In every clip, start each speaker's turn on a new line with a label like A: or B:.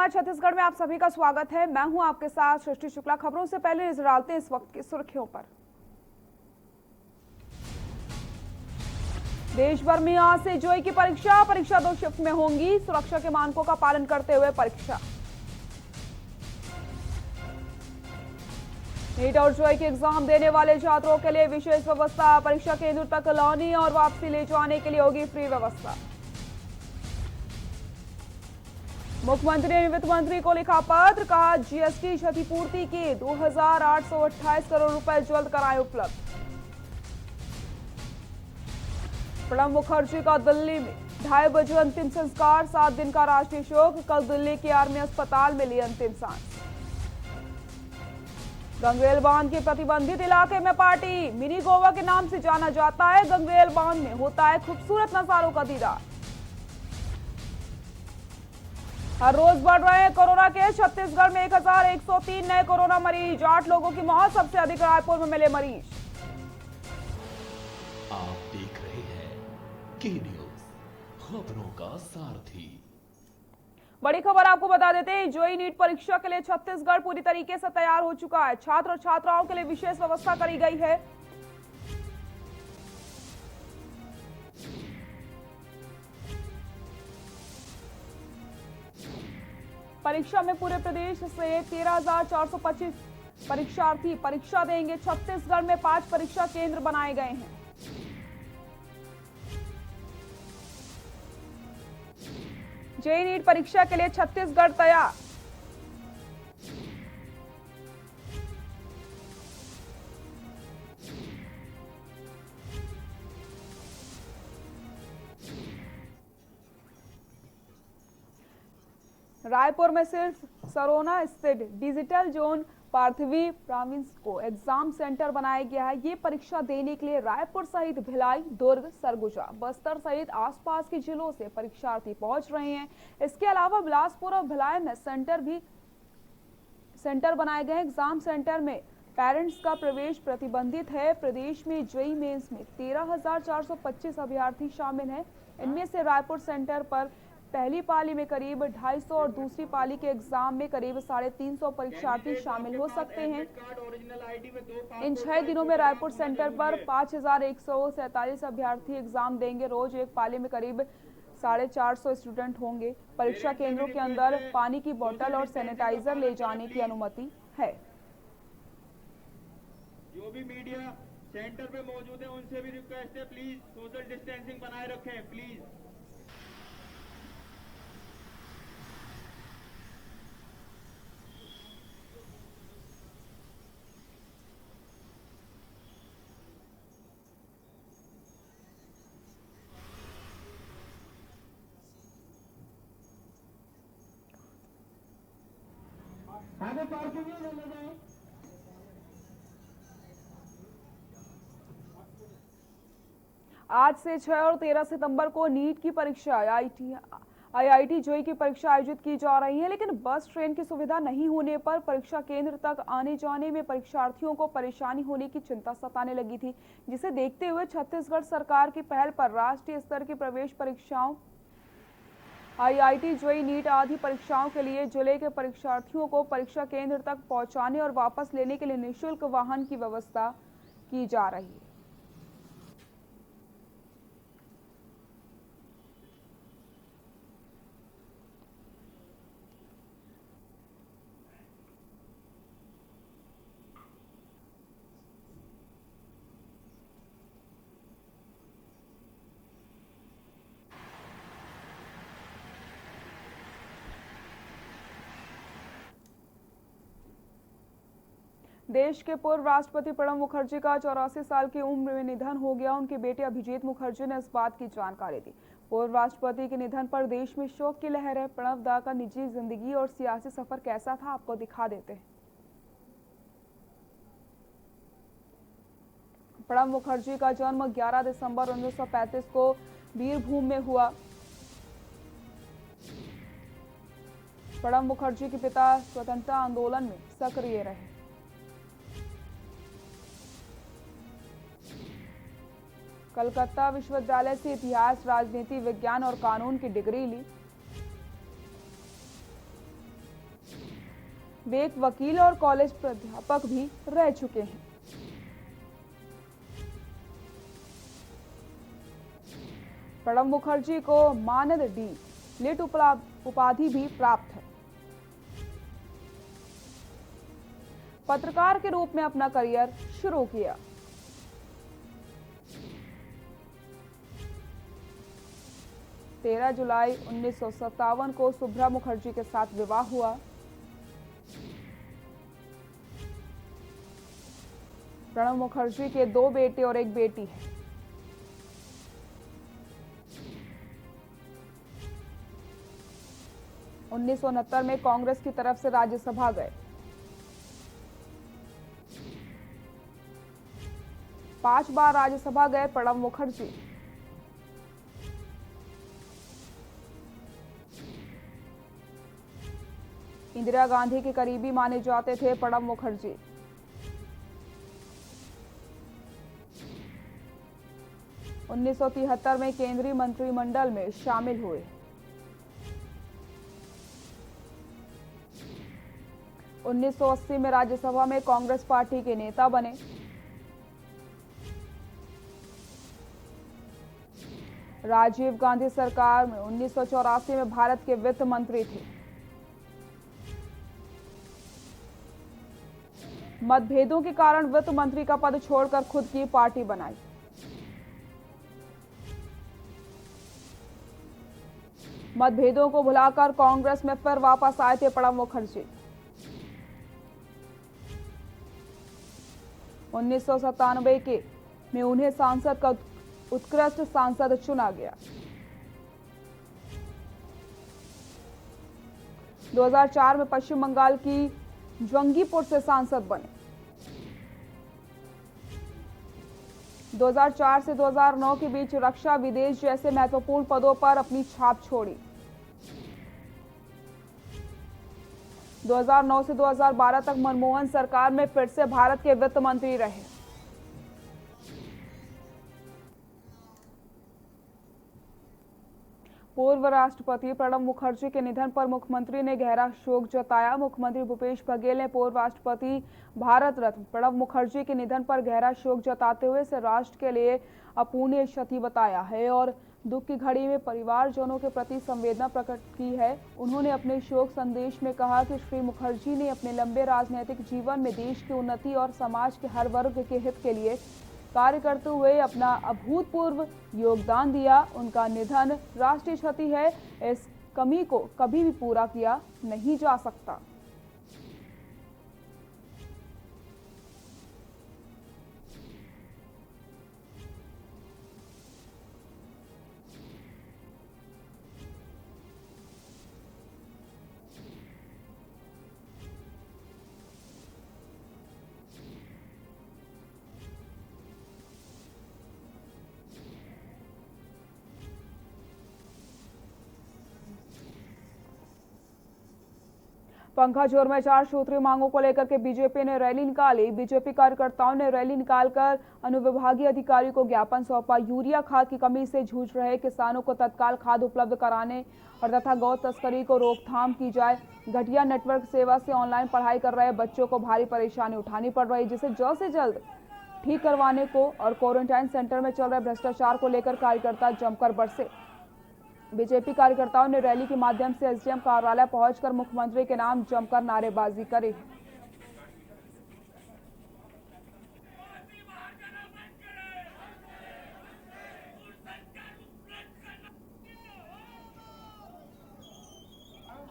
A: नमस्कार, छत्तीसगढ़ में आप सभी का स्वागत है। मैं हूं आपके साथ सृष्टि शुक्ला। खबरों से पहले नजर डालते हैं इस वक्त की सुर्खियों पर। देश भर में आज से जेईई की परीक्षा 2 शिफ्ट में होंगी। सुरक्षा के मानकों का पालन करते हुए परीक्षा। नीट और जेईई के एग्जाम देने वाले छात्रों के लिए विशेष व्यवस्था। परीक्षा केंद्र तक लाने और वापसी ले जाने के लिए होगी फ्री व्यवस्था। मुख्यमंत्री ने वित्त मंत्री को लिखा पत्र, कहा जीएसटी क्षतिपूर्ति के 2,828 करोड़ रुपए जल्द कराए उपलब्ध। प्रणब मुखर्जी का दिल्ली में 2:30 बजे अंतिम संस्कार, 7 दिन का राष्ट्रीय शोक। कल दिल्ली के आर्मी अस्पताल में ली अंतिम सांस। गंगरेल बांध के प्रतिबंधित इलाके में पार्टी। मिनी गोवा के नाम से जाना जाता है। गंगरेल बांध में होता है खूबसूरत नजारों का दीदार। हर रोज बढ़ रहे हैं कोरोना केस। छत्तीसगढ़ में 1,103 नए कोरोना मरीज। 8 लोगों की मौत। सबसे अधिक रायपुर में मिले मरीज।
B: आप देख रहे हैं के न्यूज, खबरों का सारथी।
A: बड़ी खबर आपको बता देते हैं, जेईई नीट परीक्षा के लिए छत्तीसगढ़ पूरी तरीके से तैयार हो चुका है। छात्र और छात्राओं के लिए विशेष व्यवस्था करी गई है। परीक्षा में पूरे प्रदेश से 13,425 परीक्षार्थी परीक्षा देंगे। छत्तीसगढ़ में 5 परीक्षा केंद्र बनाए गए हैं। जेईई नीट परीक्षा के लिए छत्तीसगढ़ तैयार। रायपुर में सिर्फ सरोना स्थित डिजिटल जोन पार्थवी प्रोविंस को एग्जाम सेंटर बनाया गया है। ये परीक्षा देने के लिए रायपुर सहित भिलाई, दुर्ग, सरगुजा, बस्तर सहित आसपास के जिलों से परीक्षार्थी पहुंच रहे हैं। इसके अलावा बिलासपुर और भिलाई में सेंटर बनाए गए हैं। एग्जाम सेंटर में पेरेंट्स का प्रवेश प्रतिबंधित है। प्रदेश में जेईई मेंस में 13,425 अभ्यर्थी शामिल हैं। इनमें से रायपुर सेंटर पर पहली पाली में करीब 250 और दूसरी पाली के एग्जाम में करीब 350 परीक्षार्थी शामिल हो सकते हैं। इन 6 दिनों में रायपुर सेंटर पर 5,147 अभ्यर्थी एग्जाम देंगे। रोज एक पाली में करीब 450 स्टूडेंट होंगे। परीक्षा केंद्रों के अंदर पानी की बोतल और सैनिटाइजर ले जाने की अनुमति है।
C: जो भी मीडिया सेंटर पे मौजूद है उनसे भी रिक्वेस्ट है, प्लीज सोशल डिस्टेंसिंग बनाए रखें प्लीज। आगे पार्किंग में ले जाओ।
A: आज से 6 और 13 सितंबर को नीट की परीक्षा आईआईटी जेईई की परीक्षा आयोजित की जा रही है, लेकिन बस ट्रेन की सुविधा नहीं होने पर परीक्षा केंद्र तक आने जाने में परीक्षार्थियों को परेशानी होने की चिंता सताने लगी थी, जिसे देखते हुए छत्तीसगढ़ सरकार की पहल पर राष्ट्रीय स्तर की प्रवेश परीक्षाओं आईआईटी जेईई नीट आदि परीक्षाओं के लिए जिले के परीक्षार्थियों को परीक्षा केंद्र तक पहुंचाने और वापस लेने के लिए निःशुल्क वाहन की व्यवस्था की जा रही है। देश के पूर्व राष्ट्रपति प्रणब मुखर्जी का 84 साल की उम्र में निधन हो गया। उनके बेटे अभिजीत मुखर्जी ने इस बात की जानकारी दी। पूर्व राष्ट्रपति के निधन पर देश में शोक की लहर है। प्रणब दा का निजी जिंदगी और सियासी सफर कैसा था, आपको दिखा देते हैं। प्रणब मुखर्जी का जन्म 11 दिसंबर 1935 को बीरभूम में हुआ। प्रणब मुखर्जी के पिता स्वतंत्रता आंदोलन में सक्रिय रहे। कलकत्ता विश्वविद्यालय से इतिहास, राजनीति विज्ञान और कानून की डिग्री ली। वे एक वकील और कॉलेज प्राध्यापक भी रह चुके हैं। प्रणब मुखर्जी को मानद डी लिट उपाधि भी प्राप्त है। पत्रकार के रूप में अपना करियर शुरू किया। तेरह जुलाई 1957 को शुभ्रा मुखर्जी के साथ विवाह हुआ। प्रणब मुखर्जी के 2 बेटे और 1 बेटी है। उन्नीस में कांग्रेस की तरफ से राज्यसभा गए। 5 बार राज्यसभा गए प्रणब मुखर्जी। इंदिरा गांधी के करीबी माने जाते थे प्रणब मुखर्जी। उन्नीस में केंद्रीय मंत्रिमंडल में शामिल हुए। उन्नीस में राज्यसभा में कांग्रेस पार्टी के नेता बने। राजीव गांधी सरकार में 1984 में भारत के वित्त मंत्री थे। मतभेदों के कारण वित्त मंत्री का पद छोड़कर खुद की पार्टी बनाई। मतभेदों को भुलाकर कांग्रेस में फिर वापस आए थे प्रणब मुखर्जी। 1997 के में उन्हें सांसद का उत्कृष्ट सांसद चुना गया। 2004 में पश्चिम बंगाल की जंगीपुर से सांसद बने। 2004 से 2009 के बीच रक्षा, विदेश जैसे महत्वपूर्ण पदों पर अपनी छाप छोड़ी। 2009 से 2012 तक मनमोहन सरकार में फिर से भारत के वित्त मंत्री रहे। पूर्व राष्ट्रपति प्रणब मुखर्जी के निधन पर मुख्यमंत्री ने गहरा शोक जताया। मुख्यमंत्री भूपेश बघेल ने पूर्व राष्ट्रपति भारत रत्न प्रणब मुखर्जी के निधन पर गहरा शोक जताते हुए इसे राष्ट्र के लिए अपूरणीय क्षति बताया है और दुख की घड़ी में परिवारजनों के प्रति संवेदना प्रकट की है। उन्होंने अपने शोक संदेश में कहा कि श्री मुखर्जी ने अपने लंबे राजनीतिक जीवन में देश की उन्नति और समाज के हर वर्ग के हित के लिए कार्य करते हुए अपना अभूतपूर्व योगदान दिया। उनका निधन राष्ट्रीय क्षति है, इस कमी को कभी भी पूरा किया नहीं जा सकता। पंखाजोर में 4 सूत्रीय मांगों को लेकर के बीजेपी ने रैली निकाली। बीजेपी कार्यकर्ताओं ने रैली निकालकर अनुविभागीय अधिकारी को ज्ञापन सौंपा। यूरिया खाद की कमी से जूझ रहे किसानों को तत्काल खाद उपलब्ध कराने और तथा गौ तस्करी को रोकथाम की जाए। घटिया नेटवर्क सेवा से ऑनलाइन पढ़ाई कर रहे बच्चों को भारी परेशानी उठानी पड़ रही, जिसे जल्द से जल्द ठीक करवाने को और क्वारंटाइन सेंटर में चल रहे भ्रष्टाचार को लेकर कार्यकर्ता जमकर बरसे। बीजेपी कार्यकर्ताओं ने रैली के माध्यम से एसडीएम कार्यालय पहुंचकर मुख्यमंत्री के नाम जमकर नारेबाजी करी।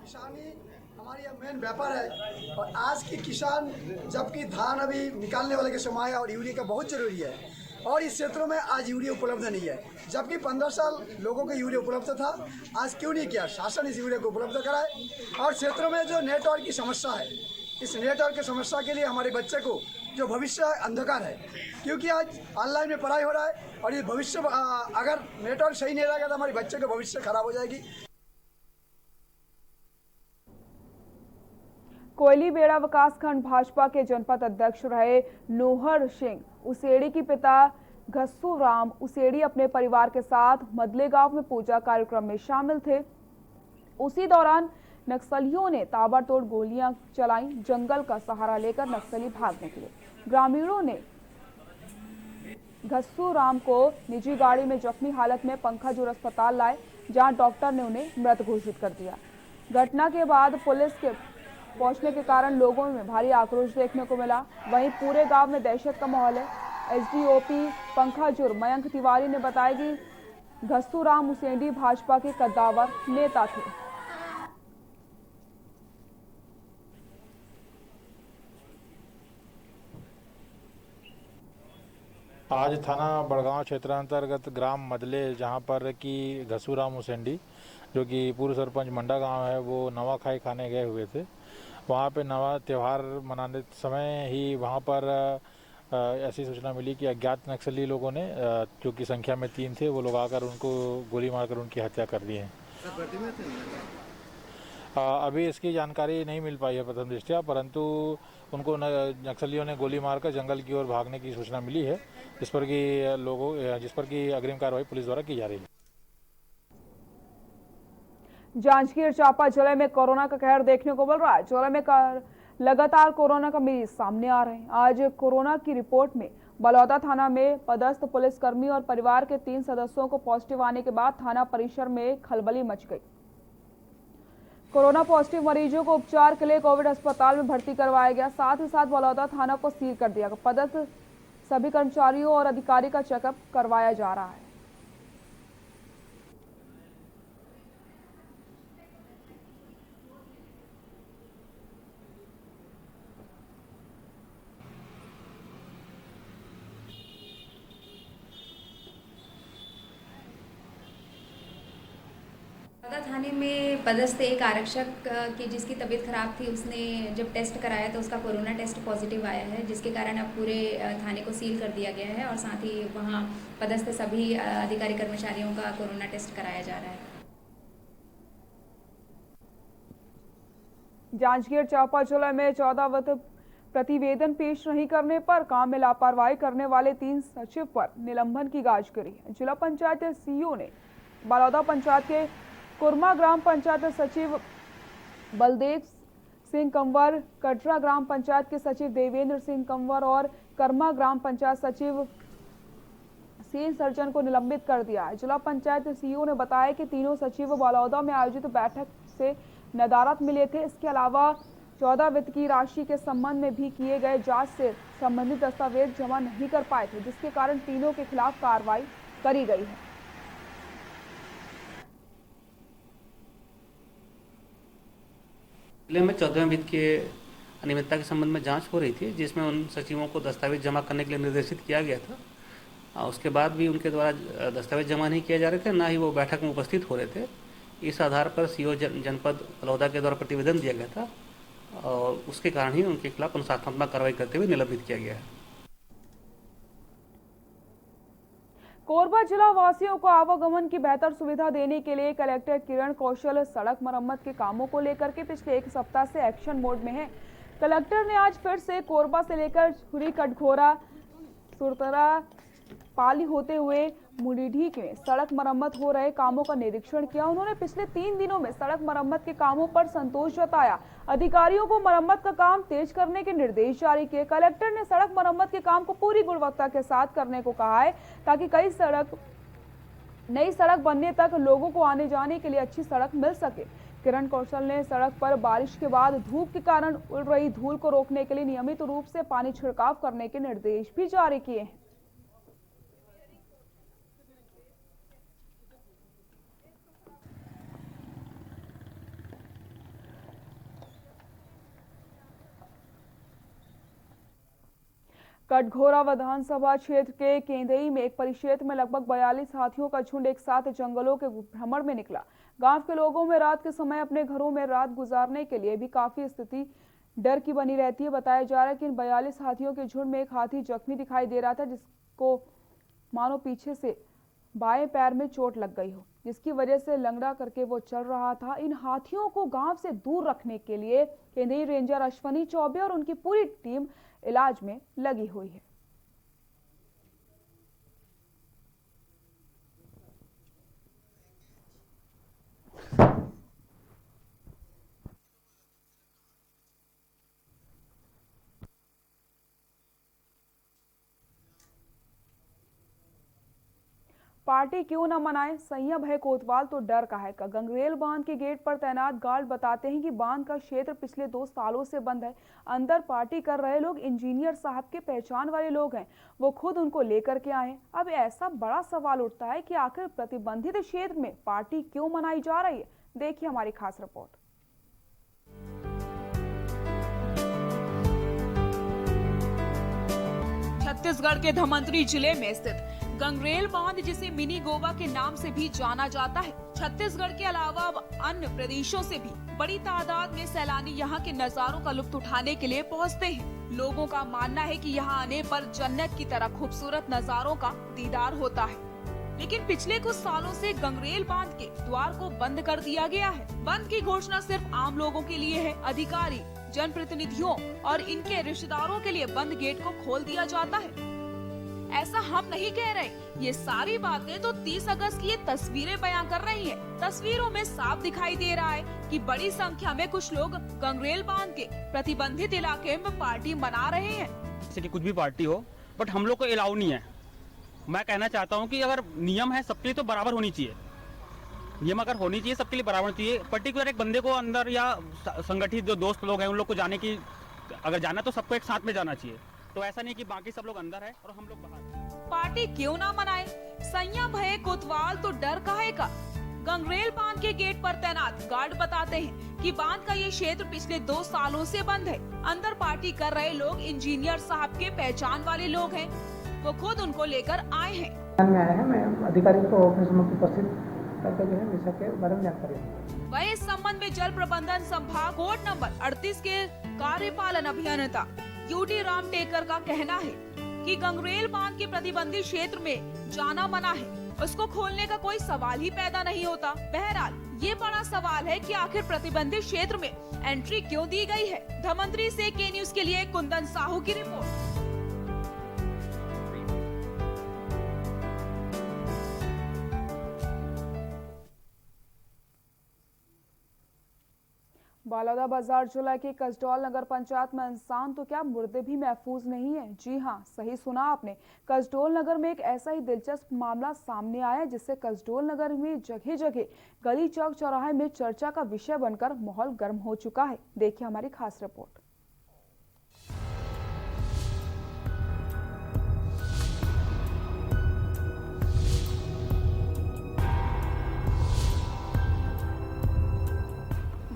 D: किसानी हमारी मेन व्यापार है और आज की किसान, जबकि धान अभी निकालने वाले के समय है और यूरिया का बहुत जरूरी है और इस क्षेत्रों में आज यूरिया उपलब्ध नहीं है, जबकि 15 साल लोगों को यूरिया उपलब्ध था। आज क्यों नहीं किया? शासन इस यूरिया को उपलब्ध कराए। और क्षेत्रों में जो नेटवर्क की समस्या है, इस नेटवर्क की समस्या के लिए हमारे बच्चे को जो भविष्य अंधकार है, क्योंकि आज ऑनलाइन में पढ़ाई हो रहा है और ये भविष्य अगर नेटवर्क सही नहीं रहेगा तो हमारे बच्चे का भविष्य खराब हो जाएगी।
A: कोयली बेड़ा विकासखंड भाजपा के जनपद अध्यक्ष रहे नोहर सिंह उसेड़ी की पिता घस्सू राम उसेड़ी अपने परिवार के साथ मदले गांव में पूजा कार्यक्रम में शामिल थे। उसी दौरान नक्सलियों ने ताबड़तोड़ गोलियां चलाई। जंगल का सहारा लेकर नक्सली भाग निकले। ग्रामीणों ने घस्सू राम को निजी गाड़ी में जख्मी हालत में पंखाजुर अस्पताल लाए, जहां डॉक्टर ने उन्हें मृत घोषित कर दिया। घटना के बाद पुलिस के पहुंचने के कारण लोगों में भारी आक्रोश देखने को मिला। वहीं पूरे गांव में दहशत का माहौल है। एसडीओपी पंखाजुर मयंक तिवारी ने बताया कि घस्सू राम उसेंडी भाजपा के कद्दावर नेता थे।
E: आज थाना बड़गांव क्षेत्रांतर्गत ग्राम मदले, जहां पर कि घस्सू राम उसेंडी जो कि पूर्व सरपंच मंडा गांव है, वो नवाखाई खाने गए हुए थे। वहां पे नवा त्यौहार मनाने समय ही वहां पर ऐसी सूचना मिली कि अज्ञात नक्सली लोगों ने, जो कि संख्या में 3 थे, वो लोग आकर उनको गोली मारकर उनकी हत्या कर दी है। अभी इसकी जानकारी नहीं मिल पाई है प्रथम दृष्टया, परंतु उनको नक्सलियों ने गोली मारकर जंगल की ओर भागने की सूचना मिली है, जिस पर कि अग्रिम कार्रवाई पुलिस द्वारा की जा रही है।
A: जांजगीर चांपा जिले में कोरोना का कहर देखने को मिल रहा है। जिले में लगातार कोरोना का मरीज सामने आ रहे हैं। आज कोरोना की रिपोर्ट में बलौदा थाना में पदस्थ पुलिसकर्मी और परिवार के 3 सदस्यों को पॉजिटिव आने के बाद थाना परिसर में खलबली मच गई। कोरोना पॉजिटिव मरीजों को उपचार के लिए कोविड अस्पताल में भर्ती करवाया गया। साथ ही साथ बलौदा थाना को सील कर दिया गया। पदस्थ सभी कर्मचारियों और अधिकारी का चेकअप करवाया जा रहा है।
F: थाने में पदस्थ एक आरक्षक की जिसकी तबीयत खराब थी, उसने जब टेस्ट कराया तो उसका कोरोना टेस्ट पॉजिटिव आया है, जिसके कारण अब पूरे थाने को सील कर दिया गया है और साथ ही वहां पदस्थ सभी अधिकारी कर्मचारियों का कोरोना टेस्ट कराया जा रहा है।
A: जांजगीर चांपा जिले में 14 वित्त प्रतिवेदन पेश नहीं करने पर काम में लापरवाही करने वाले 3 सचिव पर निलंबन की गाज गिरी। जिला पंचायत सीईओ ने बलौदा पंचायत के कुरमा ग्राम पंचायत सचिव बलदेव सिंह कंवर, कटरा ग्राम पंचायत के सचिव देवेंद्र सिंह कंवर और कर्मा ग्राम पंचायत सचिव सेन सर्जन को निलंबित कर दिया है। जिला पंचायत सीईओ ने बताया कि तीनों सचिव बलौदा में आयोजित बैठक से नदारत मिले थे। इसके अलावा 14 वित्त की राशि के संबंध में भी किए गए जांच से संबंधित दस्तावेज जमा नहीं कर पाए थे, जिसके कारण तीनों के खिलाफ कार्रवाई करी गई है।
G: जिले में 14वें वित्त के अनियमितता के संबंध में जांच हो रही थी, जिसमें उन सचिवों को दस्तावेज जमा करने के लिए निर्देशित किया गया था। उसके बाद भी उनके द्वारा दस्तावेज जमा नहीं किए जा रहे थे, ना ही वो बैठक में उपस्थित हो रहे थे। इस आधार पर सीओ जनपद बलौदा के द्वारा प्रतिवेदन दिया गया था और उसके कारण ही उनके खिलाफ अनुशासनात्मक कार्रवाई करते हुए निलंबित किया गया है।
A: कोरबा जिला वासियों को आवागमन की बेहतर सुविधा देने के लिए कलेक्टर किरण कौशल सड़क मरम्मत के कामों को लेकर के पिछले 1 सप्ताह से एक्शन मोड में है। कलेक्टर ने आज फिर से कोरबा से लेकर छुरी कटघोरा सुरतरा पाली होते हुए मुंडीढी में सड़क मरम्मत हो रहे कामों का निरीक्षण किया। उन्होंने पिछले 3 दिनों में सड़क मरम्मत के कामों पर संतोष जताया। अधिकारियों को मरम्मत का काम तेज करने के निर्देश जारी किए। कलेक्टर ने सड़क मरम्मत के काम को पूरी गुणवत्ता के साथ करने को कहा है, ताकि नई सड़क बनने तक लोगों को आने जाने के लिए अच्छी सड़क मिल सके। किरण कौशल ने सड़क पर बारिश के बाद धूप के कारण उड़ रही धूल को रोकने के लिए नियमित रूप से पानी छिड़काव करने के निर्देश भी जारी किए हैं। कटघोरा विधानसभा क्षेत्र के केंदई में एक परिक्षेत्र में लगभग 42 हाथियों का झुंड एक साथ जंगलों के भ्रमण में निकला। गांव के लोगों में रात के समय अपने घरों में रात गुजारने के लिए भी काफी स्थिति डर की बनी रहती है। बताया जा रहा है कि इन 42 हाथियों के झुंड में एक हाथी जख्मी दिखाई दे रहा था, जिसको मानो पीछे से बाएं पैर में चोट लग गई हो, जिसकी वजह से लंगड़ा करके वो चल रहा था। इन हाथियों को गांव से दूर रखने के लिए केंद्रीय रेंजर अश्वनी चौबे और उनकी पूरी टीम इलाज में लगी हुई है। पार्टी क्यों न मनाए, सैया भय कोतवाल तो डर काहे का। गंगरेल बांध के गेट पर तैनात गार्ड बताते हैं कि बांध का क्षेत्र पिछले 2 सालों से बंद है। अंदर पार्टी कर रहे लोग इंजीनियर साहब के पहचान वाले लोग हैं, वो खुद उनको लेकर के आए। अब ऐसा बड़ा सवाल उठता है कि आखिर प्रतिबंधित क्षेत्र में पार्टी क्यों मनाई जा रही है। देखिए हमारी खास रिपोर्ट। छत्तीसगढ़ के धमंतरी जिले में स्थित गंगरेल बांध, जिसे मिनी गोवा के नाम से भी जाना जाता है, छत्तीसगढ़ के अलावा अब अन्य प्रदेशों से भी बड़ी तादाद में सैलानी यहाँ के नजारों का लुत्फ उठाने के लिए पहुँचते हैं। लोगों का मानना है कि यहाँ आने पर जन्नत की तरह खूबसूरत नजारों का दीदार होता है। लेकिन पिछले कुछ सालों से गंगरेल बांध के द्वार को बंद कर दिया गया है। बंद की घोषणा सिर्फ आम लोगों के लिए है। अधिकारी, जनप्रतिनिधियों और इनके रिश्तेदारों के लिए बंद गेट को खोल दिया जाता है। ऐसा हम नहीं कह रहे, ये सारी बातें तो 30 अगस्त की ये तस्वीरें बयां कर रही हैं। तस्वीरों में साफ दिखाई दे रहा है कि बड़ी संख्या में कुछ लोग गंगरेल बांध के प्रतिबंधित इलाके में पार्टी मना रहे हैं।
H: जैसे कि कुछ भी पार्टी हो, बट हम लोग को अलाउ नहीं है। मैं कहना चाहता हूँ कि अगर नियम है सबके लिए तो बराबर होनी चाहिए। नियम अगर होनी चाहिए सबके लिए बराबर चाहिए। पर्टिकुलर एक बंदे को अंदर या संगठित जो दोस्त लोग हैं उन लोग को जाने की, अगर जाना तो सबको एक साथ में जाना चाहिए। तो ऐसा नहीं कि बाकी सब लोग अंदर है और हम लोग बाहर।
A: पार्टी क्यों ना मनाए, सैया भय कोतवाल तो डर काहे का। गंगरेल बांध के गेट पर तैनात गार्ड बताते हैं कि बांध का ये क्षेत्र पिछले 2 सालों से बंद है। अंदर पार्टी कर रहे लोग इंजीनियर साहब के पहचान वाले लोग हैं, वो खुद उनको लेकर आए हैं।
I: में आए हैं, मैं अधिकारी को ऑफिस में उपस्थित करके जो है विषय के बारे में जानकारी।
A: वह इस संबंध में जल प्रबंधन संभाग कोड नंबर 38 के कार्यपालन अभियंता यूटी राम टेकर का कहना है कि गंगरेल बांध के प्रतिबंधित क्षेत्र में जाना मना है, उसको खोलने का कोई सवाल ही पैदा नहीं होता। बहरहाल ये बड़ा सवाल है कि आखिर प्रतिबंधित क्षेत्र में एंट्री क्यों दी गई है। धमंतरी से के न्यूज के लिए कुंदन साहू की रिपोर्ट। बलौदाबाजार जिला के कसडौल नगर पंचायत में इंसान तो क्या मुर्दे भी महफूज नहीं है। जी हां, सही सुना आपने। कसडौल नगर में एक ऐसा ही दिलचस्प मामला सामने आया जिससे कसडौल नगर में जगह जगह गली चौक चौराहे में चर्चा का विषय बनकर माहौल गर्म हो चुका है। देखिए हमारी खास रिपोर्ट।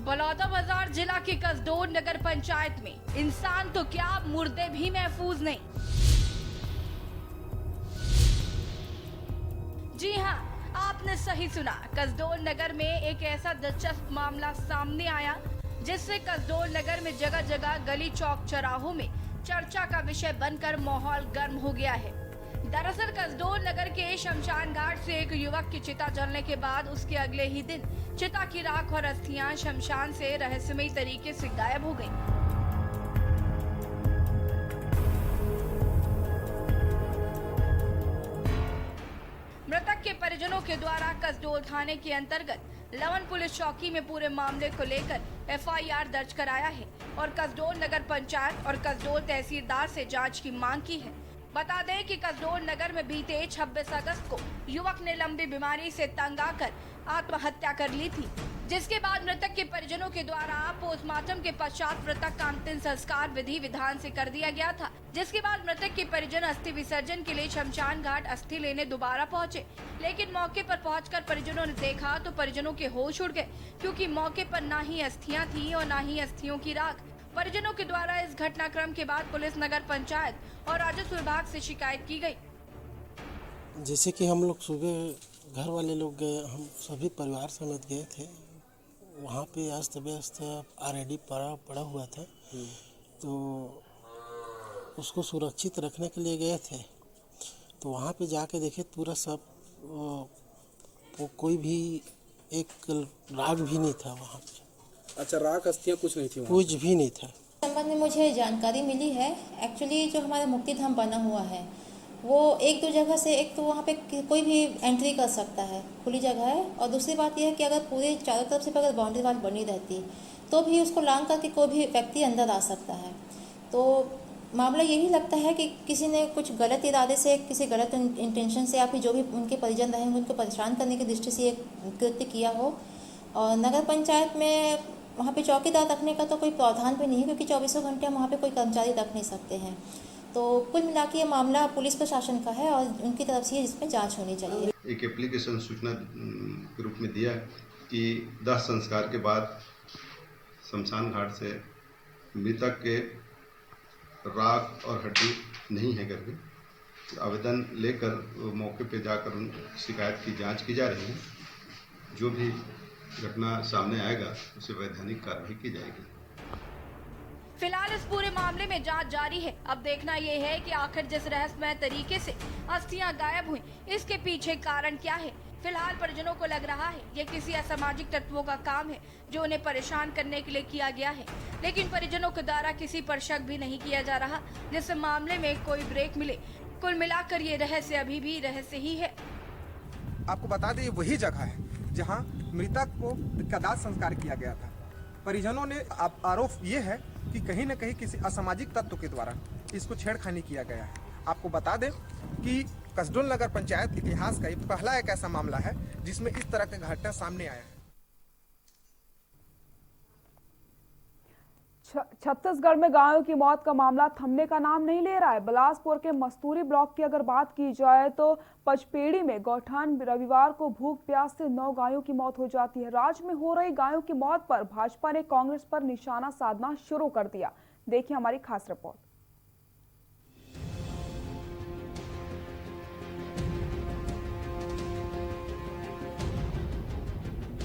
J: बलौदाबाजार जिला के कसडौल नगर पंचायत में इंसान तो क्या मुर्दे भी महफूज नहीं। जी हां, आपने सही सुना। कसडौल नगर में एक ऐसा दिलचस्प मामला सामने आया जिससे कसडौल नगर में जगह जगह गली चौक चौराहों में चर्चा का विषय बनकर माहौल गर्म हो गया है। दरअसल कसडौल नगर के शमशान घाट से एक युवक की चिता जलने के बाद उसके अगले ही दिन चिता की राख और अस्थियां शमशान से रहस्यमयी तरीके से गायब हो गईं। मृतक के परिजनों के द्वारा कसडौल थाने के अंतर्गत लवन पुलिस चौकी में पूरे मामले को लेकर FIR दर्ज कराया है और कसडौल नगर पंचायत और कसडौल तहसीलदार से जांच की मांग की है। बता दें कि कसडौल नगर में बीते 26 अगस्त को युवक ने लंबी बीमारी से तंग आकर आत्महत्या कर ली थी, जिसके बाद मृतक के परिजनों के द्वारा पोस्टमार्टम के पश्चात मृतक का अंतिम संस्कार विधि विधान से कर दिया गया था। जिसके बाद मृतक के परिजन अस्थि विसर्जन के लिए शमशान घाट अस्थि लेने दोबारा पहुंचे, लेकिन मौके पर पहुंचकर परिजनों ने देखा तो परिजनों के होश उड़ गए, क्योंकि मौके पर न ही अस्थियां थी और न ही अस्थियों की राख। परिजनों के द्वारा इस घटनाक्रम के बाद पुलिस, नगर पंचायत और राजस्व विभाग से शिकायत की गई।
K: जैसे कि हम लोग सुबह घर वाले लोग गए, हम सभी परिवार समेत गए थे वहाँ पे। अस्त व्यस्त ऑलरेडी पड़ा हुआ था, तो उसको सुरक्षित रखने के लिए गए थे। तो वहाँ पे जाके देखे पूरा सब कोई भी एक राग भी नहीं था वहाँ पे।
L: अच्छा, राख अस्थियाँ कुछ नहीं थी?
K: कुछ भी नहीं था।
M: संबंध में मुझे जानकारी मिली है। एक्चुअली जो हमारा मुक्ति धाम बना हुआ है वो 1-2 जगह से, एक तो वहाँ पे कोई भी एंट्री कर सकता है, खुली जगह है, और दूसरी बात यह है कि अगर पूरे चारों तरफ से अगर बाउंड्री वाल बनी रहती तो भी उसको लांग करके कोई भी व्यक्ति अंदर आ सकता है। तो मामला यही लगता है कि किसी ने कुछ गलत इरादे से, किसी गलत इंटेंशन से या फिर जो भी उनके परिजन रहेंगे उनको परेशान करने की दृष्टि से ये कृत्य किया हो। और नगर पंचायत में वहाँ पे चौकीदार रखने का तो कोई प्रावधान भी नहीं है, क्योंकि 24 घंटे हम वहाँ पे कोई कर्मचारी रख नहीं सकते हैं। तो कुल मिला के ये मामला पुलिस प्रशासन का है और उनकी तरफ से इसमें जाँच होनी चाहिए।
N: एक एप्लीकेशन सूचना के रूप में दिया कि दाह संस्कार के बाद शमशान घाट से मृतक के राख और हड्डी नहीं है करके आवेदन लेकर मौके पे जाकर उन शिकायत की जांच की जा रही है। जो भी घटना सामने आएगा उसे वैधानिक कार्रवाई की जाएगी।
J: फिलहाल इस पूरे मामले में जांच जारी है। अब देखना ये है कि आखिर जिस रहस्यमय तरीके से अस्थियां गायब हुई, इसके पीछे कारण क्या है। फिलहाल परिजनों को लग रहा है ये किसी असामाजिक तत्वों का काम है जो उन्हें परेशान करने के लिए किया गया है, लेकिन परिजनों के द्वारा किसी पर शक भी नहीं किया जा रहा जिससे मामले में कोई ब्रेक मिले। कुल मिलाकर ये रहस्य अभी भी रहस्य ही है।
L: आपको बता दें, ये वही जगह है जहां मृतक को का दाह संस्कार किया गया था। परिजनों ने आरोप ये है कि कहीं न कहीं किसी असामाजिक तत्व के द्वारा इसको छेड़खानी किया गया है। आपको बता दें कि कसडोल नगर पंचायत इतिहास का ये पहला एक ऐसा मामला है जिसमें इस तरह का घटना सामने आया है।
A: छत्तीसगढ़ में गायों की मौत का मामला थमने का नाम नहीं ले रहा है। बिलासपुर के मस्तूरी ब्लॉक की अगर बात की जाए तो पचपेड़ी में गौठान रविवार को भूख प्यास से 9 गायों की मौत हो जाती है। राज्य में हो रही गायों की मौत पर भाजपा ने कांग्रेस पर निशाना साधना शुरू कर दिया। देखिए हमारी खास रिपोर्ट।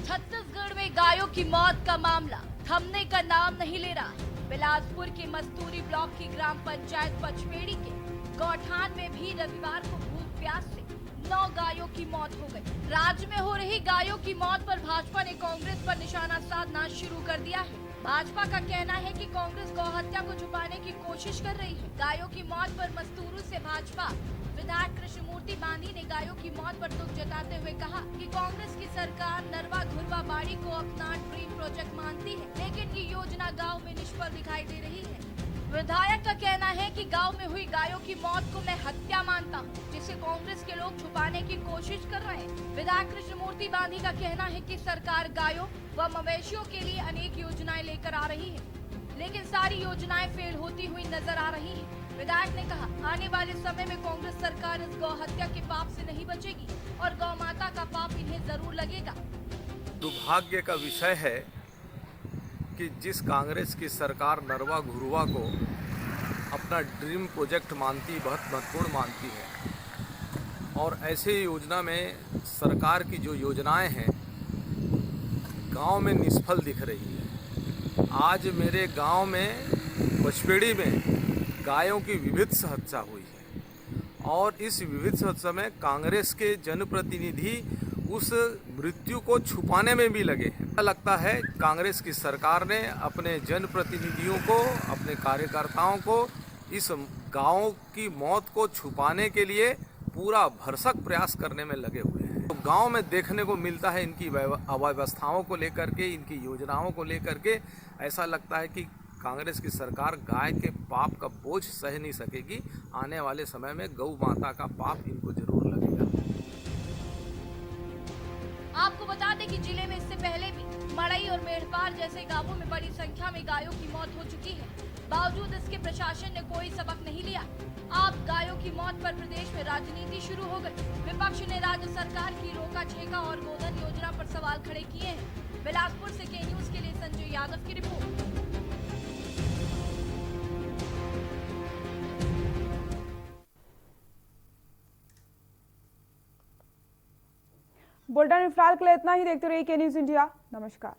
J: छत्तीसगढ़ में गायों की मौत का मामला थमने का नाम नहीं ले रहा। बिलासपुर के मस्तूरी ब्लॉक की ग्राम पंचायत पचपेड़ी के गौठान में भी रविवार को भूख प्यास से 9 गायों की मौत हो गई। राज्य में हो रही गायों की मौत पर भाजपा ने कांग्रेस पर निशाना साधना शुरू कर दिया है। भाजपा का कहना है कि कांग्रेस गौहत्या को छुपाने की कोशिश कर रही है। गायों की मौत पर मस्तूरू से भाजपा विधायक कृष्णमूर्ति बांधी ने गायों की मौत पर दुख जताते हुए कहा कि कांग्रेस की सरकार नरवा घुरवा बाड़ी को अपना ड्रीम प्रोजेक्ट मानती है, लेकिन ये योजना गांव में निष्फल दिखाई दे रही है। विधायक का कहना है कि गांव में हुई गायों की मौत को मैं हत्या मानता हूं, जिसे कांग्रेस के लोग छुपाने की कोशिश कर रहे हैं। विधायक कृष्णमूर्ति बांधी का कहना है कि सरकार गायों व मवेशियों के लिए अनेक योजनाएं लेकर आ रही है, लेकिन सारी योजनाएं फेल होती हुई नजर आ रही है। विधायक ने कहा, आने वाले समय में कांग्रेस सरकार इस गौ हत्या के पाप से नहीं बचेगी और गौ माता का पाप इन्हें जरूर लगेगा।
O: दुर्भाग्य का विषय है कि जिस कांग्रेस की सरकार नरवा घुरवा को अपना ड्रीम प्रोजेक्ट मानती, बहुत महत्वपूर्ण मानती है, और ऐसे योजना में सरकार की जो योजनाएं हैं गांव में निष्फल दिख रही है। आज मेरे गांव में पचपेड़ी में गायों की विभत्स हत्या हुई है और इस विभत्स हत्या में कांग्रेस के जनप्रतिनिधि उस मृत्यु को छुपाने में भी लगे हैं। लगता है कांग्रेस की सरकार ने अपने जनप्रतिनिधियों को, अपने कार्यकर्ताओं को इस गाँव की मौत को छुपाने के लिए पूरा भरसक प्रयास करने में लगे हुए हैं। तो गांव में देखने को मिलता है इनकी अव्यवस्थाओं को लेकर के, इनकी योजनाओं को लेकर के ऐसा लगता है कि कांग्रेस की सरकार गाय के पाप का बोझ सह नहीं सकेगी। आने वाले समय में गौ माता का पाप इनको जरूर लगेगा।
J: आपको बता दें कि जिले में इससे पहले भी मड़ई और मेढ़पाल जैसे गांवों में बड़ी संख्या में गायों की मौत हो चुकी है। बावजूद इसके प्रशासन ने कोई सबक नहीं लिया। अब गायों की मौत पर प्रदेश में राजनीति शुरू हो गई। विपक्ष ने राज्य सरकार की रोका छेका और गोधन योजना पर सवाल खड़े किए हैं। बिलासपुर से के न्यूज के लिए संजय यादव की रिपोर्ट।
A: बुलेटिन में फिलहाल के लिए इतना ही। देखते रहिए के न्यूज इंडिया। नमस्कार।